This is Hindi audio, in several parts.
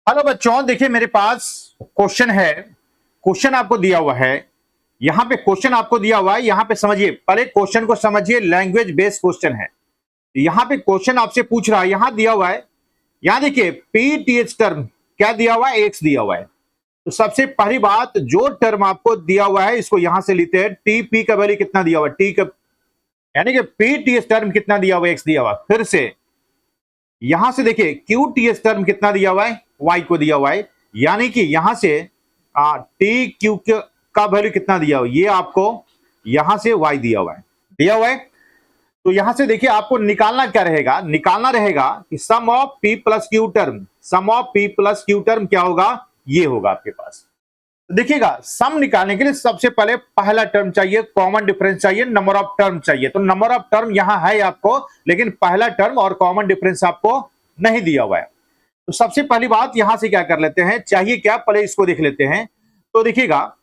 हेलो बच्चों, देखिए मेरे पास क्वेश्चन है। क्वेश्चन आपको दिया हुआ है। यहाँ पे क्वेश्चन आपको दिया हुआ है। यहाँ पे समझिए, पहले क्वेश्चन को समझिए। लैंग्वेज बेस्ड क्वेश्चन है। यहाँ पे क्वेश्चन आपसे पूछ रहा है, यहाँ दिया हुआ है। यहाँ देखिए पीटीएच टर्म क्या दिया हुआ है, एक्स दिया हुआ है। तो सबसे पहली बात, जो टर्म आपको दिया हुआ है इसको यहां से लेते हैं। टीपी का वैल्यू कितना दिया हुआ है, टी का यानी कि पीटीएच टर्म कितना दिया हुआ है, एक्स दिया हुआ है। फिर से यहां से देखिए क्यूटीएस टर्म कितना दिया हुआ है, वाई को दिया हुआ है। यानी कि यहां से टी क्यू का वैल्यू कितना दिया हुआ है, ये आपको यहां से वाई दिया हुआ है, दिया हुआ है। तो यहां से देखिए आपको निकालना क्या रहेगा, निकालना रहेगा कि sum of P plus Q term, sum of P plus Q term क्या होगा, ये होगा आपके पास। तो देखिएगा, सम निकालने के लिए सबसे पहले पहला टर्म चाहिए, कॉमन डिफरेंस चाहिए, नंबर ऑफ टर्म चाहिए। तो नंबर ऑफ टर्म यहां है आपको, लेकिन पहला टर्म और कॉमन डिफरेंस आपको नहीं दिया हुआ है। तो सबसे पहली बात यहां से क्या कर लेते हैं, चाहिए क्या, पहले इसको देख लेते हैं। तो देखिएगा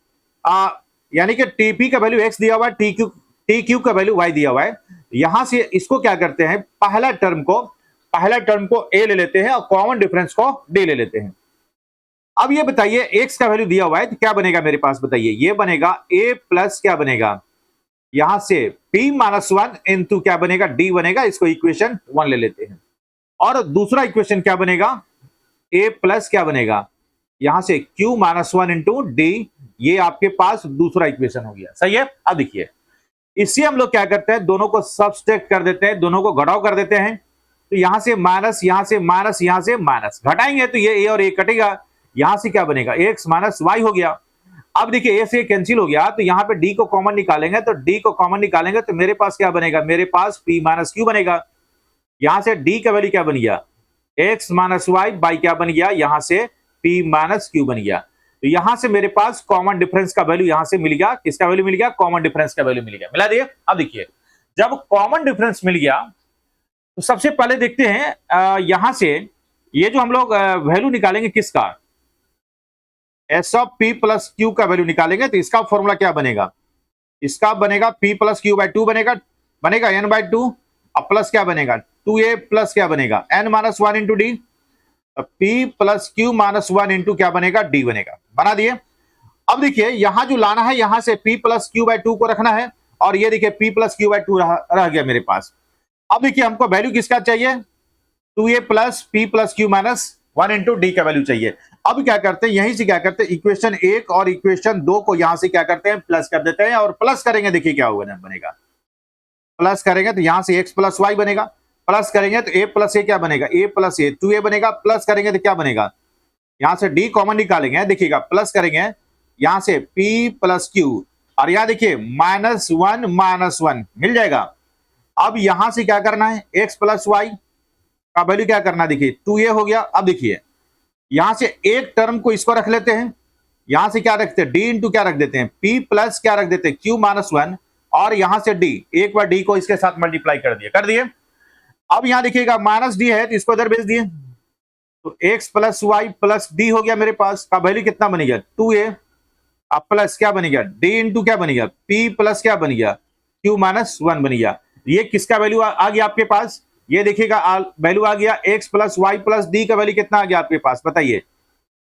यानी कि टीपी का वैल्यू एक्स दिया हुआ है, टी क्यू का वैल्यू वाई दिया हुआ है। यहां से इसको क्या करते हैं, पहला टर्म को ए ले लेते हैं और कॉमन डिफरेंस को डी ले लेते हैं। अब ये बताइए, एक्स का वैल्यू दिया हुआ है तो क्या बनेगा मेरे पास, बताइए। ये बनेगा ए प्लस क्या बनेगा, यहां से p माइनस वन इंटू क्या बनेगा, डी बनेगा। इसको इक्वेशन 1 ले लेते हैं। और दूसरा इक्वेशन क्या बनेगा, ए प्लस क्या बनेगा, यहां से q minus one into D. ये आपके पास दूसरा इक्वेशन हो गया, सही है। अब देखिए, इसी हम लोग क्या करते हैं, दोनों को सबट्रैक्ट कर देते हैं, दोनों को घटाव कर देते हैं। तो यहां से माइनस, यहां से माइनस, यहां से माइनस, घटाएंगे तो ये ए और ए कटेगा। यहां से क्या बनेगा, एक्स माइनस वाई हो गया। अब देखिए ए से कैंसिल हो गया, तो यहां पे डी को कॉमन निकालेंगे, तो डी को कॉमन निकालेंगे तो मेरे पास क्या बनेगा, मेरे पास पी माइनस क्यू बनेगा। यहां से डी का वैल्यू क्या बन गया, एक्स माइनस वाई बाई क्या बन गया, यहां से पी माइनस क्यू बन गया। तो यहां से मेरे पास कॉमन डिफरेंस का वैल्यू यहां से मिल गया, किसका वैल्यू मिल गया, कॉमन डिफरेंस का वैल्यू मिल गया, मिला दिए। अब देखिए, जब कॉमन डिफरेंस मिल गया तो सबसे पहले देखते हैं यहां से ये जो हम लोग वैल्यू निकालेंगे किसका, s of P plus q का वैल्यू निकालेंगे। तो इसका फॉर्मूला क्या बनेगा, इसका बनेगा p plus q by two बनेगा, बनेगा एन बाई टू। अब प्लस क्या बनेगा, टू ए प्लस क्या बनेगा, N minus one into d. P plus q minus one into क्या बनेगा, डी बनेगा। बना दिए। अब देखिए यहां जो लाना है, यहां से p plus q by to को रखना है, और ये देखिए p plus q by to रह गया मेरे पास। अब देखिए हमको वैल्यू किसका चाहिए, two a plus p plus q minus one into D का वैल्यू चाहिए। अब क्या करते हैं, यहीं से क्या करते हैं, इक्वेशन एक और इक्वेशन दो को यहां से क्या करते हैं, प्लस कर देते हैं। और प्लस करेंगे, देखिए क्या होगा, बनेगा प्लस करेंगे तो यहां से एक्स प्लस वाई बनेगा, प्लस करेंगे तो ए प्लस ए क्या बनेगा, ए प्लस ए, टू ए बनेगा। प्लस करेंगे तो क्या बनेगा, यहां से डी कॉमन निकालेंगे, देखिएगा प्लस करेंगे, यहां से p प्लस क्यू, और यहां देखिए माइनस वन मिल जाएगा। अब यहां से क्या करना है, x प्लस वाई का वैल्यू क्या करना है, देखिए 2a हो गया। अब देखिए यहां से एक टर्म को इसको रख लेते हैं, यहां से क्या रखते हैं, d इंटू क्या रख देते हैं, p प्लस क्या रख देते हैं, q माइनस वन, और यहां से d, एक बार d को इसके साथ मल्टीप्लाई कर दिए। अब यहां देखिएगा माइनस डी है तो इसको इधर भेज दिए, तो x plus y plus d हो गया मेरे पास। का वैल्यू कितना बन गया, 2a। अब प्लस क्या बन गया, डी इंटू क्या बन गया, p प्लस क्या बन गया, q माइनस वन बन गया। ये किसका वैल्यू आ गया आपके पास, ये देखिएगा वैल्यू आ गया x plus y plus d का वैल्यू कितना आ गया आपके पास, बताइए।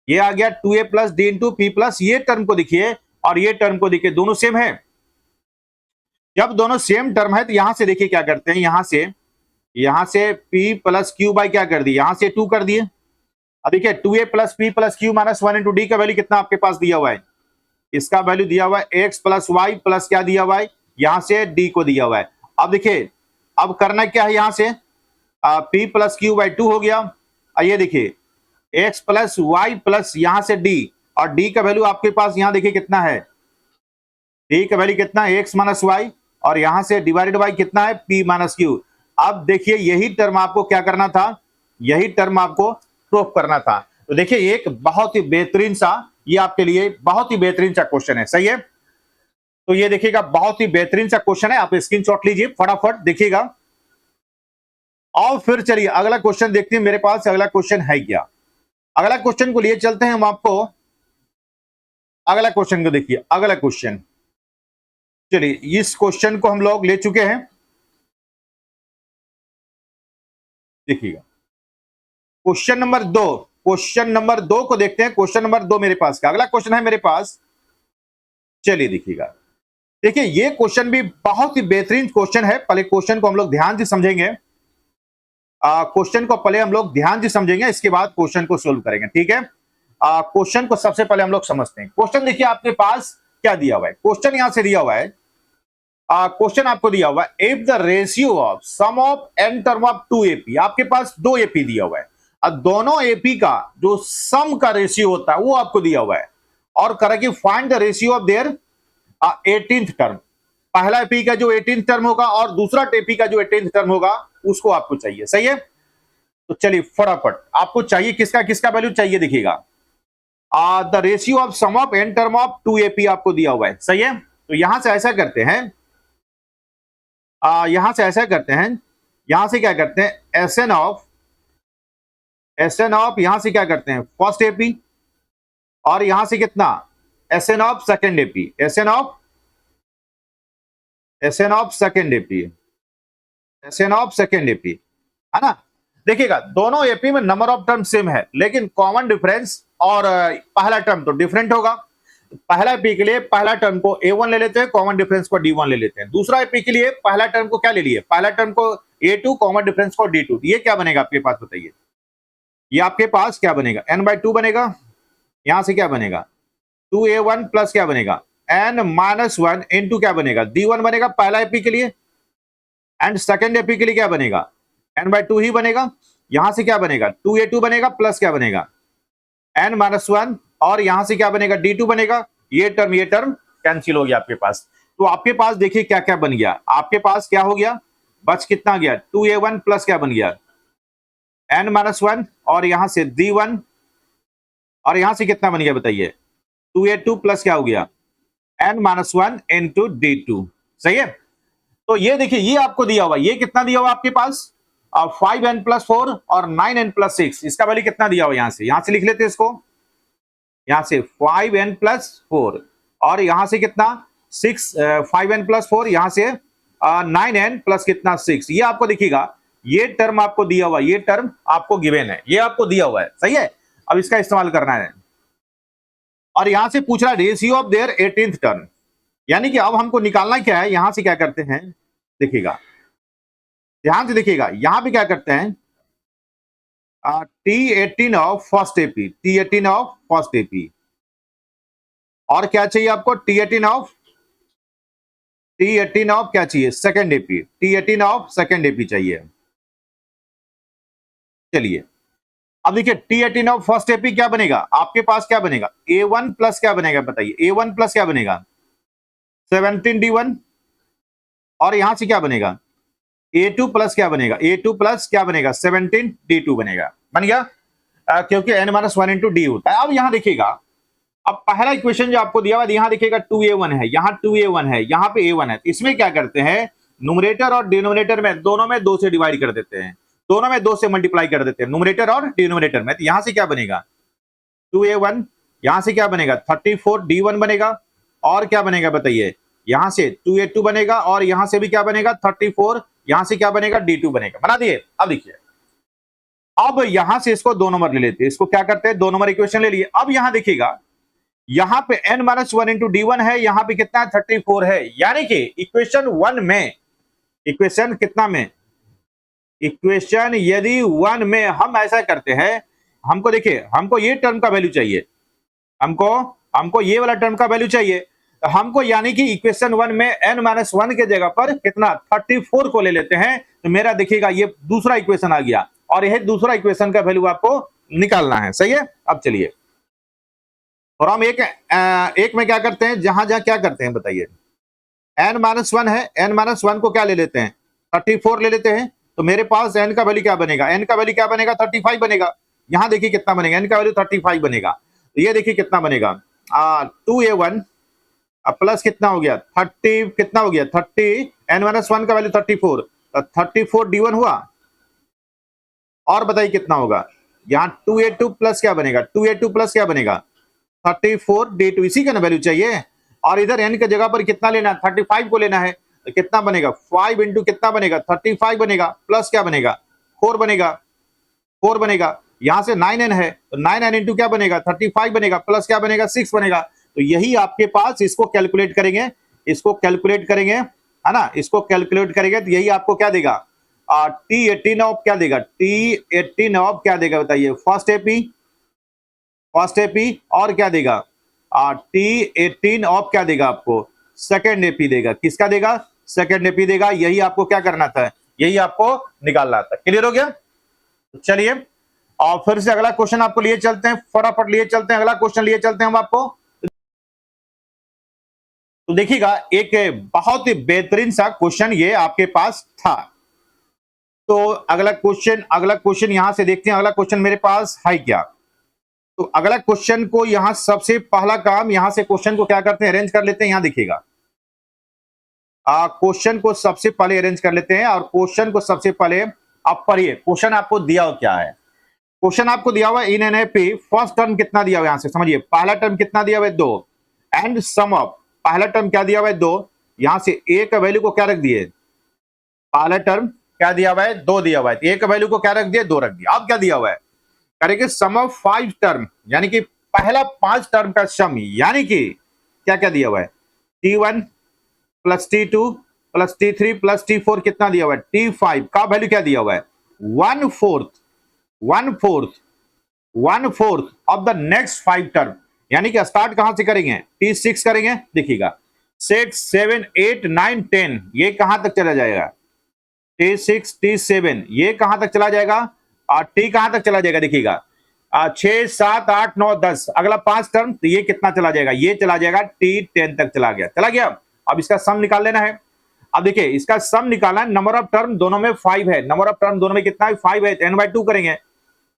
ये आ गया 2a plus D into P plus, ये टर्म को देखिए और ये टर्म को देखिए, दोनों सेम है। जब दोनों सेम टर्म है तो यहां से देखिए क्या करते हैं, यहां से p प्लस क्यू बाई क्या कर दिए, यहां से 2 कर दिए। अब देखिए 2a plus p plus q minus one into D का वैल्यू कितना आपके पास दिया हुआ है, इसका वैल्यू दिया हुआ है x प्लस वाई प्लस क्या दिया हुआ है, यहां से d को दिया हुआ है। अब देखिए, अब करना क्या है, यहां से p plus q by to हो गया। ये देखिए x प्लस वाई प्लस यहां से d, और d का वैल्यू आपके पास यहां देखिए कितना है, d का वैल्यू कितना है, x माइनस वाई, और यहां से डिवाइडेड बाई कितना है, p माइनस क्यू। अब देखिए यही टर्म आपको क्या करना था, यही टर्म आपको प्रूफ करना था। तो देखिए एक बहुत ही बेहतरीन सा, ये आपके लिए बहुत ही बेहतरीन सा क्वेश्चन है, सही है। तो ये देखिएगा बहुत ही बेहतरीन सा क्वेश्चन है, आप स्क्रीनशॉट लीजिए फटाफट देखिएगा। और फिर चलिए अगला क्वेश्चन देखते हैं, मेरे पास अगला क्वेश्चन है क्या। अगला क्वेश्चन को लिए चलते हैं हम आपको, अगला क्वेश्चन को देखिए। अगला क्वेश्चन, चलिए इस क्वेश्चन को हम लोग ले चुके हैं, देखिएगा क्वेश्चन नंबर 2। क्वेश्चन नंबर 2 को देखते हैं। क्वेश्चन नंबर 2 मेरे पास का अगला क्वेश्चन है मेरे पास। चलिए देखिएगा, देखिए ये क्वेश्चन भी बहुत ही बेहतरीन क्वेश्चन है। पहले क्वेश्चन को हम लोग ध्यान से समझेंगे, क्वेश्चन को पहले हम लोग ध्यान से समझेंगे, इसके बाद क्वेश्चन को सोल्व करेंगे, ठीक है। क्वेश्चन को सबसे पहले हम लोग समझते हैं। क्वेश्चन देखिए आपके पास क्या दिया हुआ है। क्वेश्चन यहां से दिया हुआ है, क्वेश्चन आपको दिया हुआ है, if the ratio of sum of n term of 2 AP, आपके पास 2 AP दिया हुआ है और दोनों AP का जो सम का रेशियो होता है वो आपको दिया हुआ है, और करें कि find the ratio of their 18th term. पहला एपी का जो 18th टर्म होगा और दूसरा एपी का जो 18th टर्म होगा उसको आपको चाहिए, सही है। तो चलिए फटाफट आपको चाहिए किसका किसका वैल्यू चाहिए, देखिएगा the ratio of sum of n term of 2 AP आपको दिया हुआ है, सही है। तो यहां से ऐसा करते हैं, यहां से ऐसा करते हैं, यहां से क्या करते हैं, एस एन ऑफ यहां से क्या करते हैं फर्स्ट एपी, और यहां से कितना S N of second AP, S N of second AP, S N of second AP, है ना। देखिएगा दोनों एपी में नंबर ऑफ टर्म सेम है, लेकिन कॉमन डिफरेंस और पहला टर्म तो डिफरेंट होगा। पहला एपी के लिए पहला टर्म को A1 ले लेते हैं, कॉमन डिफरेंस को D1 ले लेते हैं। दूसरा एपी के लिए पहला टर्म को क्या ले लिए, पहला टर्म को A2, कॉमन डिफरेंस को D2। ये क्या बनेगा आपके पास बताइए, ये आपके पास क्या बनेगा, n/2 बनेगा। यहां से क्या बनेगा 2A1 प्लस क्या बनेगा n-1 इंटू क्या बनेगा D1 बनेगा पहला एपी के लिए, एंड सेकेंड एपी के लिए क्या बनेगा n/2 ही बनेगा। यहां से क्या बनेगा 2A2 बनेगा प्लस क्या बनेगा n-1, और यहां से क्या बनेगा D2 बनेगा। ये टर्म कैंसिल हो गया आपके पास। तो आपके पास देखिए क्या क्या बन गया, आपके पास क्या हो गया, बच कितना गया 2A1 प्लस क्या बन गया n-1, और यहां से D1, और यहां से कितना बन गया बताइए 2A2 प्लस क्या हो गया n-1 इंटू D2, सही है। तो ये देखिए ये आपको दिया हुआ, ये कितना दिया हुआ आपके पास 5n+4 और 9n+6, इसका वैल्यू कितना दिया हुआ, यहां से लिख लेते हैं इसको, यहां से 5n+4 और यहां से कितना 5n+4, यहां से 9n प्लस कितना 6, ये आपको दिखेगा। ये टर्म आपको दिया हुआ, ये टर्म आपको गिवन है, ये आपको दिया हुआ है, सही है। अब इसका इस्तेमाल करना है, और यहां से पूछ रहा है ratio of their 18th term, यानी कि अब हमको निकालना क्या है। यहां से क्या करते हैं, देखिएगा ध्यान से देखिएगा, यहां पे क्या करते हैं T18 of first AP, T18 of first AP, और क्या चाहिए आपको T18 ऑफ क्या चाहिए second AP, T18 of second AP चाहिए। चलिए अब देखिए T18 ऑफ फर्स्ट एपी क्या बनेगा, आपके पास क्या बनेगा A1 प्लस क्या बनेगा बताइए, A1 प्लस क्या बनेगा 17D1, और यहां से क्या बनेगा A2 प्लस क्या बनेगा, A2 प्लस क्या बनेगा 17D2 बनेगा, बन गया। क्योंकि n-1 इंटू डी होता है। अब यहां देखिएगा, अब पहला इक्वेशन जो आपको दिया हुआ है, यहां देखिएगा 2A1 है, यहां 2A1 है, यहां पे A1 है। इसमें क्या करते हैं न्यूमरेटर और डिनोमिनेटर में दोनों में 2 से डिवाइड कर देते हैं, दोनों में 2 से मल्टीप्लाई कर देते हैं, न्यूमरेटर और डिनोमिनेटर में। तो यहां से क्या बनेगा 2A1, यहां से क्या बनेगा 34D1 बनेगा, और क्या बनेगा बताइए यहां से 2A2 बनेगा, और यहां से भी क्या बनेगा 34, यहां से क्या बनेगा D2 बनेगा। बना दिए। अब देखिए, अब यहां से इसको 2 नंबर ले लेते हैं, इसको क्या करते हैं 2 नंबर इक्वेशन ले लिए। अब यहां देखिएगा, यहां पे n-1 इंटू D1 है, यहां पे कितना है 34 है, यानी कि इक्वेशन 1 में, इक्वेशन कितना में, इक्वेशन यदि 1 में हम ऐसा करते हैं, हमको देखिए हमको ये टर्म का वैल्यू चाहिए, हमको ये वाला टर्म का वैल्यू चाहिए, हमको यानी कि इक्वेशन 1 में n-1 के जगह पर कितना 34 को ले लेते हैं। तो मेरा देखिएगा ये दूसरा इक्वेशन आ गया, और यह दूसरा इक्वेशन का वैल्यू आपको निकालना है, सही है। अब चलिए, और हम एक में क्या करते हैं, जहां जहां क्या करते हैं बताइए n-1 है, n-1 को क्या ले लेते हैं 34 ले लेते हैं। तो मेरे पास n का वैल्यू क्या बनेगा, n का वैल्यू क्या बनेगा 35 बनेगा। यहां देखिए कितना बनेगा, n का वैल्यू 35 बनेगा। तो ये देखिए कितना बनेगा 2A1 प्लस कितना हो गया 30, कितना हो गया 30, n-1 का वैल्यू 34, 34 D1 हुआ, और बताइए कितना होगा यहाँ 2A2 प्लस क्या बनेगा, 2A2 प्लस क्या बनेगा 34 D2, इसी का ना वैल्यू चाहिए। और इधर n के जगह पर कितना लेना है 35 को लेना है, तो कितना बनेगा 5 इंटू कितना बनेगा 35 बनेगा, प्लस क्या बनेगा 4 बनेगा, 4 बनेगा। यहां से 9n है तो 9n इंटू क्या बनेगा 35 बनेगा, प्लस क्या बनेगा 6 बनेगा। तो यही आपके पास, इसको कैलकुलेट करेंगे, इसको कैलकुलेट करेंगे, है ना, इसको कैलकुलेट करेंगे तो यही आपको क्या देगा, T18 ऑफ क्या देगा, T18 ऑफ क्या देगा बताइए, फर्स्ट एपी और क्या देगा, T18 ऑफ क्या देगा आपको, सेकेंड एपी देगा। किसका देगा, सेकेंड एपी देगा। यही आपको क्या करना था, यही आपको निकालना था। क्लियर हो गया। तो चलिए और फिर से अगला क्वेश्चन आपको लिए चलते हैं, फटाफट लिए चलते हैं, अगला क्वेश्चन लिए चलते हैं हम आपको। तो देखिएगा एक बहुत ही बेहतरीन सा क्वेश्चन ये आपके पास था। तो अगला क्वेश्चन यहां से देखते हैं, अगला क्वेश्चन मेरे पास है क्या। तो अगला क्वेश्चन को यहां सबसे पहला काम, यहां से क्वेश्चन को क्या करते हैं, अरेंज कर लेते हैं। यहां देखिएगा क्वेश्चन को सबसे पहले अरेंज कर लेते हैं और क्वेश्चन को सबसे पहले आप पढ़िए। क्वेश्चन आपको दिया हुआ क्या है, क्वेश्चन आपको दिया हुआ in an AP first term कितना दिया हुआ है, यहां से समझिए। पहला टर्म कितना दिया हुआ है 2 एंड सम ऑफ, पहला टर्म क्या दिया हुआ है 2, यहां से ए का वैल्यू को क्या रख दिए, पहला टर्म क्या दिया हुआ है 2 दिया हुआ है, ए का वैल्यू को क्या रख दिया 2 रख दिया। अब क्या दिया हुआ है, करेंगे सम ऑफ 5 टर्म, यानी कि पहला 5 टर्म का सम, यानी कि क्या क्या दिया हुआ है, T1 plus T2 plus T3 plus T4 कितना दिया हुआ है, T5 का वैल्यू क्या दिया हुआ है 1/4 ऑफ द नेक्स्ट 5 टर्म। यानी कि स्टार्ट कहां से करेंगे, T6 करेंगे। देखिएगा 6 7 8 9 10 ये कहां तक चला जाएगा, T6 T7 ये कहां तक चला जाएगा, और T कहां तक चला जाएगा, देखिएगा 6 7 8 9 10, अगला 5 टर्म तो ये कितना चला जाएगा, ये चला जाएगा T10 तक चला गया। अब इसका सम निकाल लेना है। अब देखिए इसका सम निकालना है, नंबर ऑफ टर्म दोनों में 5 है, नंबर ऑफ टर्म दोनों में कितना है 5 है, तो n/2 करेंगे,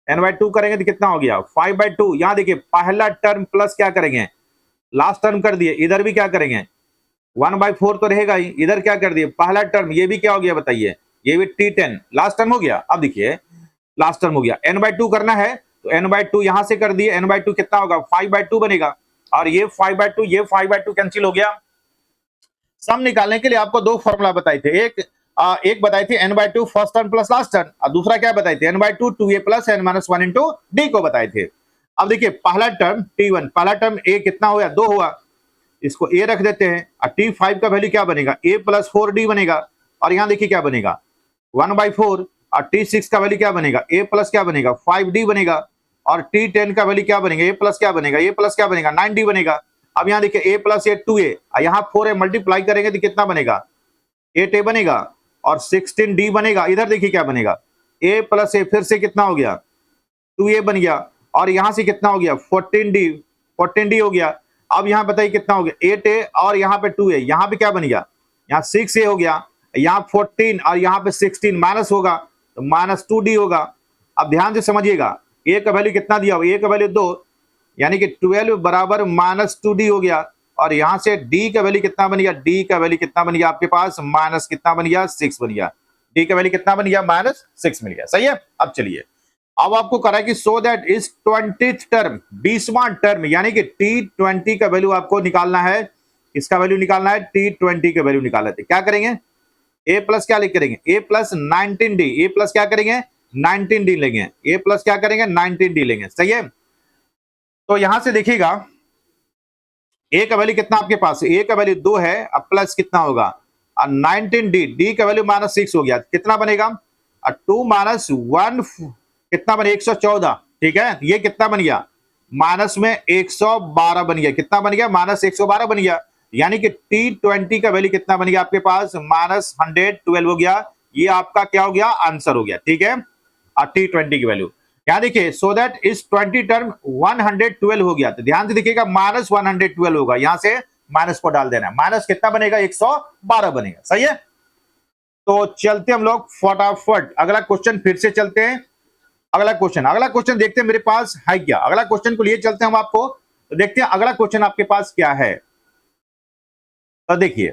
n/2 करेंगे तो कितना हो गया 5/2। यहां देखिए पहला टर्म प्लस क्या करेंगे, लास्ट टर्म कर दिए, इधर भी क्या करेंगे 1/4 तो रहेगा ही, इधर क्या कर दिए पहला टर्म, ये भी क्या हो गया बताइए, ये भी T10 लास्ट टर्म हो गया। अब देखिए लास्ट टर्म हो गया, n/2 करना है तो n/2 यहां से कर दिए, n/2 कितना होगा 5/2 बनेगा, और ये 5/2 ये 5/2 कैंसिल हो गया। सम निकालने के लिए आपको 2 फॉर्मूला बताए थे, एक बताई थी n/2 first term plus last term, और दूसरा क्या बताई थी n/2 2a plus n-1 into d को बताए थे। अब देखिए पहला टर्म T1, पहला टर्म a कितना हुआ 2 हुआ, इसको a रख देते हैं, और T5 का वैल्यू क्या बनेगा a प्लस 4d बनेगा, और यहां देखिए क्या बनेगा 1/4, और T6 का वैल्यू क्या बनेगा a प्लस क्या बनेगा 5d बनेगा, और T10 का वैल्यू क्या बनेगा a प्लस क्या बनेगा 9d बनेगा। अब यहां देखिए a प्लस 2a, यहां 4a मल्टीप्लाई करेंगे तो कितना बनेगा 8a बनेगा, और 16d बनेगा। इधर देखिए क्या बनेगा a प्लस a, फिर से कितना हो गया 2a बन गया, और यहां से कितना हो गया 14d हो गया। अब यहां बताइए कितना हो गया 8a, और यहां पे 2a, यहां पे क्या बन गया यहां 6a हो गया, यहां 14 और यहां पे 16 माइनस होगा तो -2d होगा। अब ध्यान से समझिएगा a का वैल्यू कितना दिया हुआ, a का वैल्यू 2, यानी कि 12 बराबर -2d हो गया, और यहां से d का वैल्यू कितना बन गया, d का वैल्यू कितना बन गया आपके पास माइनस कितना बन गया 6 बन गया, d का वैल्यू कितना बन गया -6 मिल गया। सही है। अब चलिए अब आपको करा कि सो दैट इस 20th टर्म 20वां टर्म, यानी कि T20 का वैल्यू आपको निकालना है, इसका वैल्यू निकालना है, T20 का वैल्यू निकालना है। क्या करेंगे a प्लस क्या लिख करेंगे a plus 19d, a plus क्या करेंगे 19d लेंगे, a प्लस क्या करेंगे 19d लेंगे। सही है। तो यहां से देखिएगा a का वैल्यू कितना आपके पास, a का वैल्यू 2 है, अब प्लस कितना होगा 19d, d का वैल्यू -6 हो गया, कितना बनेगा 2 - 1 कितना बने 114। ठीक है, ये कितना बन गया माइनस में 112 बन गया, कितना बन गया -112 बन गया, यानी कि T20 का वैल्यू कितना बन गया आपके पास -112 हो गया। ये आपका क्या हो गया आंसर हो गया। ठीक है, और T20 की वैल्यू यहां देखिए सो दैट इस 20 टर्म 112 हो गया, तो ध्यान से देखिएगा -112 होगा, यहां से माइनस को डाल देना, माइनस कितना बनेगा 112 बनेगा। सही है। तो चलते हम लोग फटाफट अगला क्वेश्चन फिर से चलते हैं। अगला क्वेश्चन देखते हैं मेरे पास है क्या। अगला क्वेश्चन को लिए चलते हैं हम आपको, तो देखते हैं अगला क्वेश्चन आपके पास क्या है। तो देखिए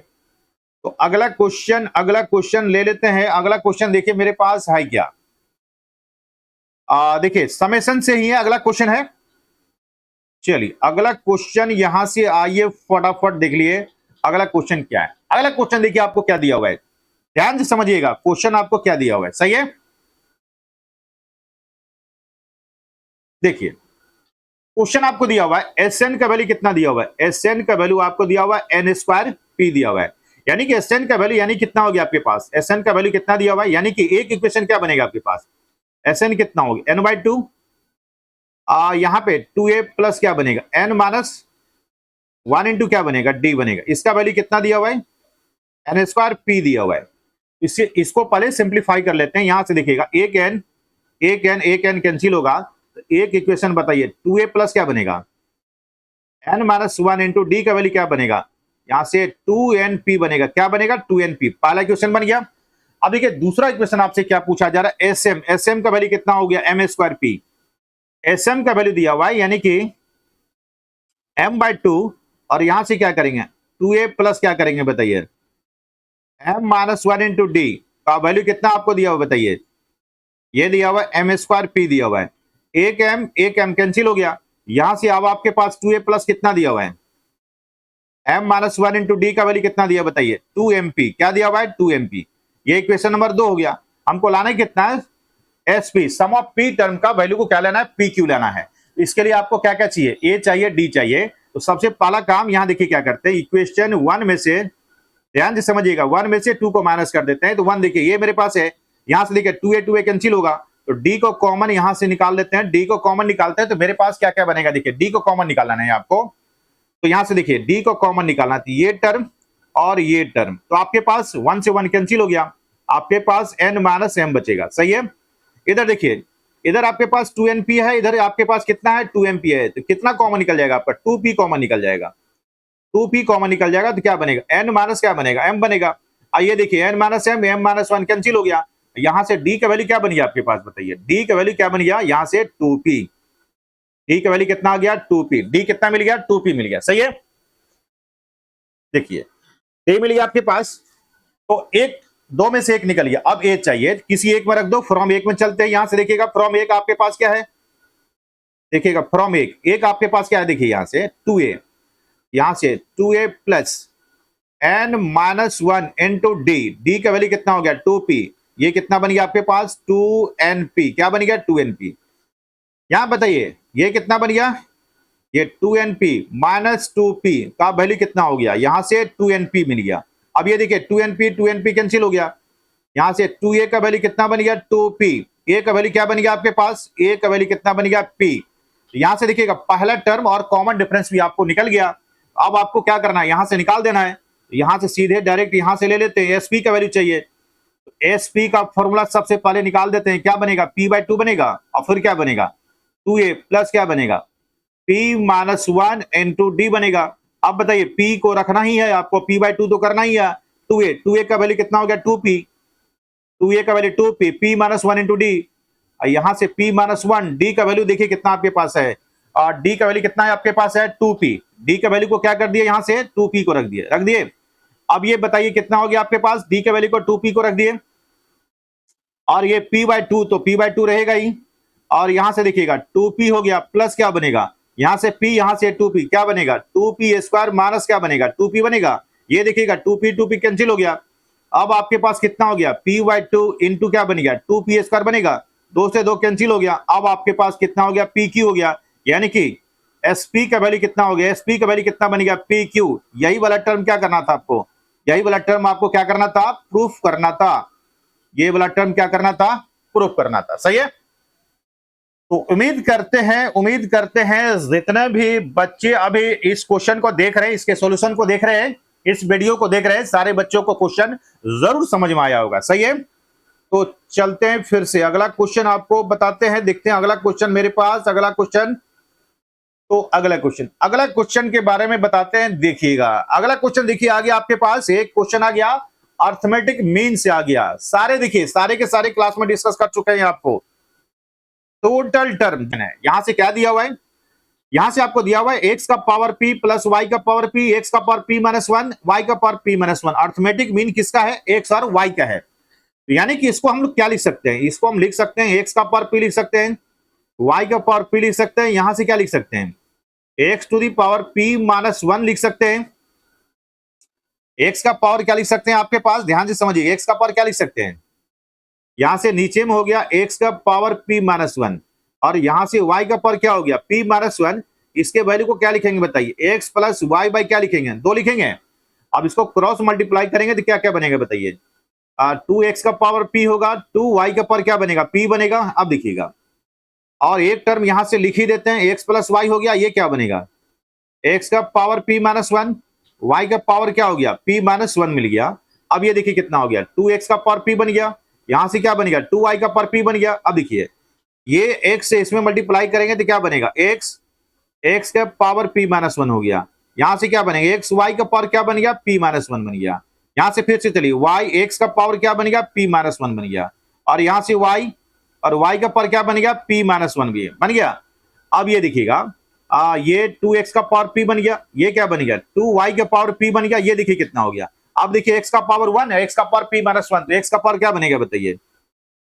तो अगला क्वेश्चन ले लेते हैं। अगला क्वेश्चन देखिए मेरे पास है क्या, देखिए समेशन से ही है अगला क्वेश्चन है। चलिए अगला क्वेश्चन यहां से आइए फटाफट देख लिए अगला क्वेश्चन क्या है। अगला क्वेश्चन देखिए आपको क्या दिया हुआ है, ध्यान से समझिएगा क्वेश्चन आपको क्या दिया हुआ है। सही है। देखिए क्वेश्चन आपको दिया हुआ है एस एन का वैल्यू कितना दिया हुआ है, एस एन का वैल्यू आपको दिया हुआ है एन स्क्वायर पी दिया हुआ है, यानी कि एस एन का वैल्यू यानी कितना हो गया आपके पास, एस एन का वैल्यू कितना दिया हुआ है, यानी कि एक इक्वेशन क्या बनेगा आपके पास, एस एन कितना होगा एन बाई टू, यहाँ पे टू ए प्लस क्या बनेगा एन माइनस वन इंटू क्या बनेगा डी बनेगा, इसका वैल्यू कितना दिया हुआ है एन स्क्वायर पी दिया हुआ है। इसको पहले सिंप्लीफाई कर लेते हैं, यहां से देखिएगा एक एन कैंसिल होगा, तो एक इक्वेशन बताइए टू ए प्लस क्या बनेगा N minus one into D का वैल्यू क्या बनेगा, यहां से टू एन पी बनेगा, क्या बनेगा टू एन पी, पहला इक्वेशन बन गया। अब देखिए दूसरा इक्वेशन आपसे क्या पूछा जा रहा है एस एम का वैल्यू कितना हो गया M square P, S M का वैल्यू दिया हुआ है यानी कि एम बाई टू, और यहां से क्या करेंगे टू ए प्लस क्या करेंगे बताइए M minus one into D का वैल्यू कितना आपको दिया हुआ बताइए, ये दिया हुआ है एम स्क्वायर पी दिया हुआ है, एक एम कैंसिल हो गया, यहां से अब आपके पास टू ए प्लस कितना दिया हुआ है M minus one into D का वैल्यू कितना दिया बताइए टू एम पी, क्या दिया हुआ है टू एम पी, ये इक्वेशन नंबर 2 हो गया। हमको लाना है कितना है S P, sum of P term का वैल्यू को क्या लेना है पी क्यू लेना है। इसके लिए आपको क्या क्या चाहिए ए चाहिए डी चाहिए, तो सबसे पहला काम यहां देखिए क्या करते हैं इक्वेशन 1 में से, ध्यान से समझिएगा 1 में से 2 को माइनस कर देते हैं, तो 1 देखिए ये मेरे पास है, यहां से देखिए टू ए कैंसिल होगा, तो डी को कॉमन यहां से निकाल लेते हैं, डी को कॉमन निकालते हैं तो मेरे पास क्या क्या बनेगा, देखिए डी को कॉमन निकालना है आपको, तो यहां से देखिए डी को कॉमन निकालना है, ये टर्म और ये टर्म, तो आपके पास 1 से 1 कैंसिल हो गया, आपके पास n माइनस एम बचेगा, सही है। इधर देखिए इधर आपके पास 2np है, इधर आपके पास कितना है 2mp है, तो कितना कॉमन निकल जाएगा आपका 2p कॉमन निकल जाएगा, 2p कॉमन निकल जाएगा तो क्या बनेगा n माइनस क्या बनेगा m बनेगा। आइए देखिए n minus M minus one cancel हो गया, यहां से d का वैल्यू क्या बन गया आपके पास बताइए, d का वैल्यू क्या बन गया यहां से 2p, d का वैल्यू कितना आ गया 2p, d कितना मिल गया 2p मिल गया, सही है। देखिए d मिल गया आपके पास, तो एक दो में से एक निकल गया, अब ए चाहिए किसी एक में रख दो, फ्रॉम एक में चलते हैं, यहां से देखिएगा फ्रॉम एक आपके पास क्या है, देखिएगा फ्रॉम एक आपके पास क्या है, देखिए यहां से 2a, यहां से 2a plus n minus one into D, D का वैल्यू कितना हो गया 2p, ये कितना बन गया आपके पास 2np, क्या बन गया 2np, यहां बताइए ये कितना बन गया, ये 2np माइनस 2p का वैल्यू कितना हो गया, यहां से 2np मिल गया। अब ये देखिए 2np कैंसिल हो गया, यहां से 2a का वैल्यू कितना बन गया 2p, a का वैल्यू क्या बन गया आपके पास, a का वैल्यू कितना बन गया p, यहां से देखिएगा पहला टर्म और कॉमन डिफरेंस भी आपको निकल गया। अब आपको क्या करना है यहां से निकाल देना है, यहां से सीधे डायरेक्ट यहां से ले लेते हैं sp का वैल्यू चाहिए, sp का फॉर्मूला सबसे पहले निकाल देते हैं, क्या बनेगा p बाई टू बनेगा, और फिर क्या बनेगा 2a प्लस क्या बनेगा p minus one into D बनेगा। अब बताइए p को रखना ही है आपको, p बाई टू तो करना ही है, 2a का वैल्यू कितना हो गया 2p, 2a का value 2p, p minus one into D, यहां से p माइनस वन, डी का वैल्यू देखिए कितना आपके पास है, और डी का वैल्यू कितना है आपके पास है 2p, डी का वैल्यू को क्या कर दिए यहां से 2p को रख दिए। अब ये बताइए कितना हो गया आपके पास, डी के वैल्यू को 2p को रख दिए, और ये p बाई टू, तो p बाई टू रहेगा ही, और यहां से देखिएगा 2p हो गया प्लस क्या बनेगा, यहां से p यहां से 2p क्या बनेगा 2p स्क्वायर माइनस क्या बनेगा 2p बनेगा, ये देखिएगा 2p कैंसिल हो गया। अब आपके पास कितना हो गया p बाई टू इंटू क्या बन गया 2p स्क्वायर बनेगा, दो से दो कैंसिल हो गया, अब आपके पास कितना हो गया pq हो गया, यानी कि sp का वैल्यू कितना हो गया, sp का वैल्यू कितना बन गया pq, यही वाला टर्म क्या करना था आपको, यही वाला टर्म आपको क्या करना था प्रूफ करना था, ये वाला टर्म क्या करना था प्रूफ करना था, सही है। तो उम्मीद करते हैं जितने भी बच्चे अभी इस क्वेश्चन को देख रहे हैं, इसके सॉल्यूशन को देख रहे हैं, इस वीडियो को देख रहे हैं, सारे बच्चों को क्वेश्चन जरूर समझ में आया होगा, सही है। तो चलते हैं फिर से अगला क्वेश्चन आपको बताते हैं, देखते हैं अगला क्वेश्चन मेरे पास, अगला क्वेश्चन, तो अगला क्वेश्चन के बारे में बताते हैं। देखिएगा अगला क्वेश्चन, देखिए आ गया आपके पास एक क्वेश्चन आ गया अर्थमेटिक मीन से आ गया, सारे देखिए सारे के सारे क्लास में डिस्कस कर चुके हैं आपको। टोटल टर्म है, यहां से क्या दिया हुआ है, यहां से आपको दिया हुआ है x का पावर p प्लस y का पावर p, x का power p minus one, y का power p minus one. Arithmetic mean किसका है x और y का है, तो यानी कि इसको हम लोग क्या लिख सकते हैं, इसको हम लिख सकते हैं x का पावर p लिख सकते हैं, y का पावर p लिख सकते हैं, यहां से क्या लिख सकते हैं x to the power p minus one लिख सकते हैं, x का पावर क्या लिख सकते हैं आपके पास, ध्यान से समझिए x का पावर क्या लिख सकते हैं, यहां से नीचे में हो गया x का पावर p माइनस वन, और यहां से y का पावर क्या हो गया p माइनस 1, इसके वैल्यू को क्या लिखेंगे बताइए, x प्लस वाई बाई क्या लिखेंगे, 2 लिखेंगे। अब इसको क्रॉस मल्टीप्लाई करेंगे तो क्या क्या बनेगा बताइए, 2x का पावर p होगा, 2y का पावर क्या बनेगा p बनेगा। अब देखिएगा, और एक टर्म यहां से लिख ही देते हैं, x प्लस वाई हो गया, ये क्या बनेगा, x का पावर p माइनस 1, y का पावर क्या हो गया p माइनस 1 मिल गया। अब ये देखिए कितना हो गया, 2x का पावर p बन गया, यहां से क्या बन गया 2y का पावर p बन गया। अब देखिए ये x से इसमें मल्टीप्लाई करेंगे तो क्या बनेगा, x का पावर p माइनस 1 हो गया, यहां से क्या बनेगा x y का पावर क्या बन गया p माइनस 1 बन गया। यहां से फिर से चलिए y x का पावर क्या बन गया p माइनस 1 बन गया, और यहां से y और y का पावर क्या बन गया p माइनस 1 भी बन गया। अब ये देखिएगा ये 2x का पावर p बन गया, ये क्या बन गया 2y का पावर p बन गया, ये देखिए कितना हो गया। अब देखिए x का पावर 1 है, x का पावर p माइनस 1, तो x का पावर क्या बनेगा बताइए,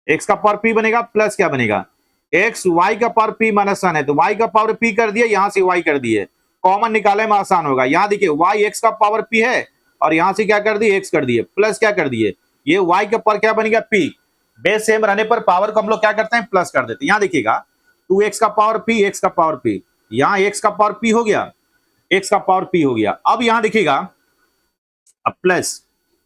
x का पावर p बनेगा प्लस क्या बनेगा x y का पावर p माइनस 1 है, तो y का पावर p कर दिए, यहां से y कर दिए, कॉमन निकालने में आसान होगा। यहां देखिए y x का पावर p है और यहां से क्या कर दिए x कर दिए, प्लस क्या कर दिए, ये y का पावर क्या बन गया p, बेस सेम रहने पर पावर को हम लोग क्या करते हैं प्लस कर देते हैं। यहां देखिएगा 2x का पावर p, x का पावर p, यहां x का पावर p हो गया, x का पावर p हो गया। अब यहां देखिएगा अब प्लस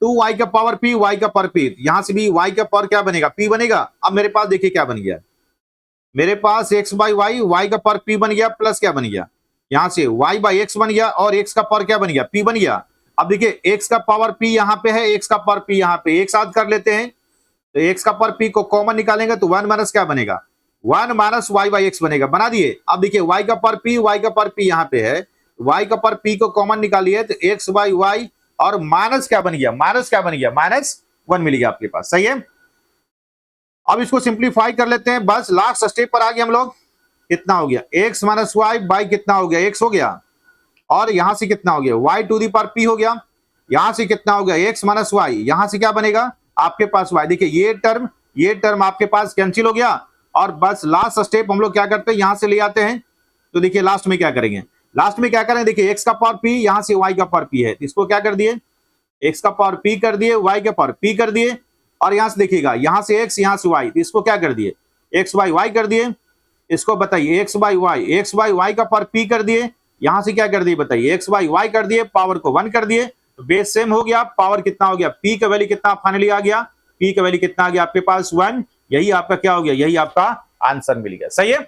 2y का पावर p, y का पावर p, यहां से भी y का पावर क्या बनेगा p बनेगा। अब मेरे पास देखिए क्या बन गया, मेरे पास x बाई वाई, y का पावर p बन गया, प्लस क्या बन गया, यहां से y बाई x बन गया और x का पावर क्या बन गया p बन गया। अब देखिए x का पावर p यहां पे है, x का पावर p यहां पे, एक साथ कर लेते हैं, तो x का पावर p को कॉमन निकालेंगे तो 1 माइनस क्या बनेगा 1 माइनस वाई बाई एक्स बनेगा, बना दिए। अब देखिए y का पावर p, y का पावर p यहां पे है, y का पावर p को कॉमन निकालिए तो x बाई वाई और माइनस क्या बन गया, माइनस 1 मिल गया आपके पास, सही है। अब इसको सिंप्लीफाई कर लेते हैं, बस लास्ट स्टेप पर आ गए हम लोग। कितना हो गया x माइनस वाई बाई कितना हो गया x हो गया, और यहां से कितना हो गया y to the power p हो गया, यहां से कितना हो गया x माइनस वाई, यहां से क्या बनेगा आपके पास y। देखिए ये टर्म आपके पास कैंसिल हो गया, और बस लास्ट स्टेप हम लोग क्या करते हैं, यहां से ले आते हैं। तो देखिए लास्ट में क्या करेंगे, देखिए x का पावर p, यहां से y का पावर p है, इसको क्या कर दिए x का पावर p कर दिए, y का पावर p कर दिए, और यहां से देखिएगा यहां से x यहां से y, तो इसको क्या कर दिए x बाई y कर दिए। इसको बताइए x बाई y का पावर p कर दिए, यहां से क्या कर दिए बताइए x बाई y कर दिए, पावर को 1 कर दिए, तो बेस सेम हो गया, पावर कितना हो गया p का वैल्यू कितना फाइनली आ गया, p का वैल्यू कितना आ गया आपके पास 1। यही आपका क्या हो गया, यही आपका आंसर मिल गया, सही है।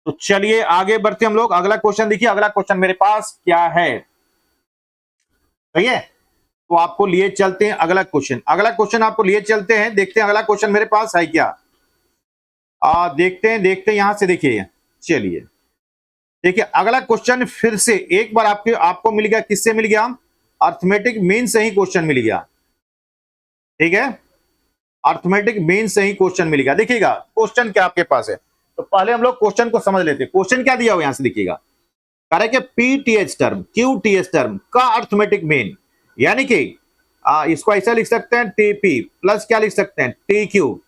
तो चलिए आगे बढ़ते हम लोग, अगला क्वेश्चन देखिए, अगला क्वेश्चन मेरे पास क्या है, सही है। तो आपको लिए चलते हैं अगला क्वेश्चन आपको लिए चलते हैं, देखते हैं अगला क्वेश्चन मेरे पास है क्या। देखते हैं यहां से देखिए, चलिए देखिए अगला क्वेश्चन फिर से एक बार आपको मिल गया, किससे मिल गया, अर्थमेटिक मीन से ही क्वेश्चन मिल गया, ठीक है, अर्थमेटिक मीन से ही क्वेश्चन मिल गया। देखिएगा क्वेश्चन क्या आपके पास है, तो पहले हम लोग क्वेश्चन को समझ लेते हैं। क्वेश्चन क्या दिया हुआ यहां से देखिएगा, कह रहे कि पीटीएच टर्म क्यूटीएच टर्म का अर्थमेटिक मीन, यानी कि इसको ऐसा लिख सकते हैं टीपी प्लस क्या लिख सकते हैं टीक्यू,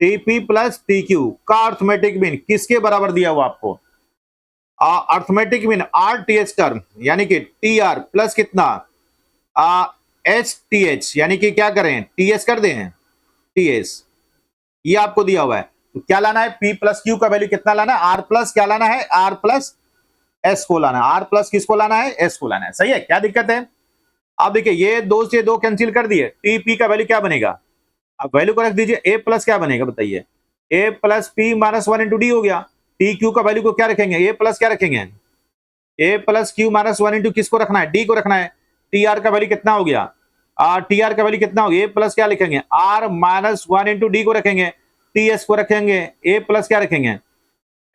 टीपी प्लस टीक्यू का अर्थमेटिक मीन किसके बराबर दिया हुआ आपको, अर्थमेटिक मीन आरटीएच टर्म, यानी कि टी आर प्लस कितना एच टी एच, यानी कि क्या करें टीएस कर दें टीएस, ये आपको दिया हुआ है। तो क्या लाना है पी प्लस क्यू का वैल्यू कितना लाना है, आर प्लस क्या लाना है, आर प्लस एस को लाना है, आर प्लस किसको लाना है एस को लाना है, सही है। क्या दिक्कत है, अब देखिए ये दो से दो कैंसिल कर दिए, टी पी का वैल्यू क्या बनेगा, अब वैल्यू को रख दीजिए, ए प्लस क्या बनेगा बताइए, A plus P minus 1 into D हो गया। टी क्यू का वैल्यू को क्या रखेंगे, ए प्लस क्या रखेंगे, ए प्लस क्यू माइनस 1 इंटू किसको रखना है, डी को रखना है। टी आर का वैल्यू कितना हो गया, टी आर का वैल्यू कितना हो गया, ए प्लस क्या लिखेंगे आर माइनस 1 इंटू डी को रखेंगे, टी एस को रखेंगे, ए प्लस क्या रखेंगे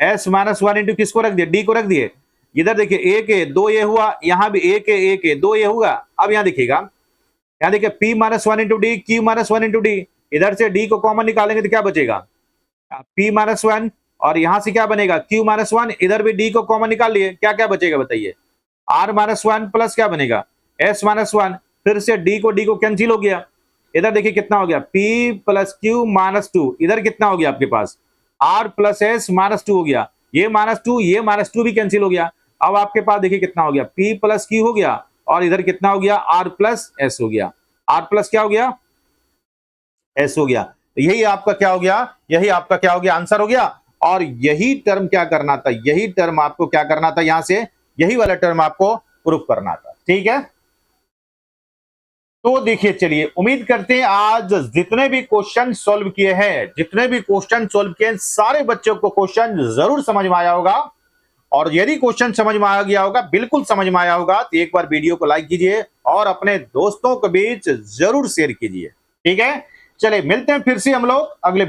एस माइनस 1 इंटू किसको रख दिए, डी को रख दिए। इधर देखिए एक ए दो ए हुआ, यहां भी एक ए दो ए होगा। अब यहां देखिएगा, यहां देखिए P minus 1 into D, Q minus 1 into D, इधर से डी को कॉमन निकालेंगे तो क्या बचेगा पी माइनस 1, और यहां से क्या बनेगा क्यू माइनस 1, इधर भी डी को कॉमन निकाल लिए, क्या क्या बचेगा बताइए आर माइनस 1 प्लस क्या बनेगा एस माइनस 1, फिर से डी को कैंसिल हो गया। इधर देखिए कितना हो गया पी प्लस क्यू माइनस 2, इधर कितना हो गया आपके पास आर प्लस एस माइनस 2 हो गया, ये माइनस टू भी कैंसिल हो गया। अब आपके पास देखिए कितना हो गया P प्लस क्यू हो गया, और इधर कितना हो गया R प्लस एस हो गया, R प्लस क्या हो गया एस हो गया। तो यही आपका क्या हो गया, यही आपका क्या हो गया आंसर हो गया। और यही टर्म क्या करना था, यही टर्म आपको क्या करना था, यहां से यही वाला टर्म आपको प्रूफ करना था। ठीक है, तो देखिए चलिए, उम्मीद करते हैं आज जितने भी क्वेश्चन सॉल्व किए हैं, जितने भी क्वेश्चन सॉल्व किए हैं, सारे बच्चों को क्वेश्चन जरूर समझ में आया होगा। और यदि क्वेश्चन समझ में आ गया होगा, बिल्कुल समझ में आया होगा, तो एक बार वीडियो को लाइक कीजिए और अपने दोस्तों के बीच जरूर शेयर कीजिए। ठीक है, चलिए मिलते हैं फिर से हम लोग अगले